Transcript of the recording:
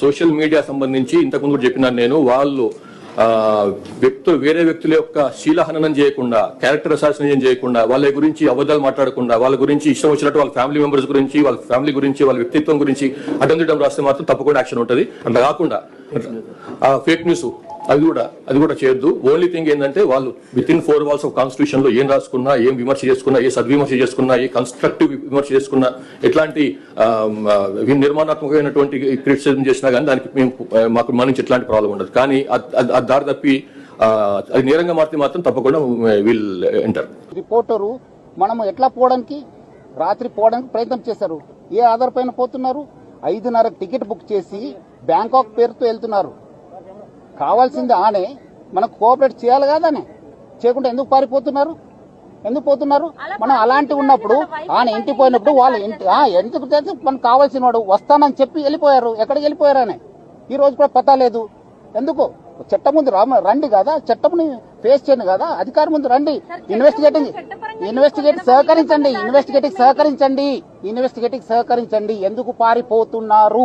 Social media సంబంధించి ఇంతకుముందు కూడా చెప్పినాను నేను, వాళ్ళు వేరే వ్యక్తుల యొక్క శీలహననం చేయకుండా, క్యారెక్టర్ అసాసినేషన్ చేయకుండా, వాళ్ళ గురించి అబద్ధాలు మాట్లాడకుండా, వాళ్ళ గురించి ఇష్టం వచ్చినట్టు వాళ్ళ ఫ్యామిలీ మెంబర్స్ గురించి, వాళ్ళ ఫ్యామిలీ గురించి, వాళ్ళ వ్యక్తిత్వం గురించి అడ్డందిడ్డం రాస్తే మాత్రం తప్పకుండా యాక్షన్ ఉంటుంది. అట్లా కాకుండా ఫేక్ న్యూస్ అది కూడా చేయొద్దు. ఓన్లీ థింగ్ ఏంటంటే వాళ్ళు with in 4 walls of constitution లో ఏం రాసుకున్నా, ఏం విమర్శ చేసుకున్నా, ఏ సద్విమర్శ చేసుకున్నా, ఏ కన్స్ట్రక్టివ్ విమర్శ చేసుకున్నా, ఎట్లాంటి నిర్మాణాత్మకమైనటువంటి క్రిటిసిజం చేసినా కానీ దానికి మాకు మన నుంచి ఎట్లాంటి ప్రాబ్లం ఉండదు. కానీ అది దారి తప్పి అది నేరంగా మాత్రం తప్పకుండా విల్ ఎంటర్. రిపోర్టరు మనము ఎట్లా పోవడానికి, రాత్రి పోవడానికి ప్రయత్నం చేశారు. ఏ ఆధార్ పైన పోతున్నారు? 5:30 టికెట్ బుక్ చేసి బ్యాంకాక్ పేరుతో వెళ్తున్నారు. కావాల్సింది ఆనే మనకు కోఆపరేట్ చేయాలి కాదనే, చేయకుండా ఎందుకు పారిపోతున్నారు? ఎందుకు పోతున్నారు? మనం అలాంటి ఉన్నప్పుడు ఆయన ఇంటికి పోయినప్పుడు వాళ్ళు ఎందుకు తెలిసి మనకు కావాల్సిన వాడు వస్తానని చెప్పి వెళ్ళిపోయారు. ఎక్కడికి వెళ్ళిపోయారనే ఈ రోజు కూడా పతా లేదు. ఎందుకు? చట్టం ముందు రండి కదా, చట్టంని ఫేస్ చేయండి కదా, అధికారం ముందు రండి. ఇన్వెస్టిగేటింగ్ సహకరించండి. ఎందుకు పారిపోతున్నారు?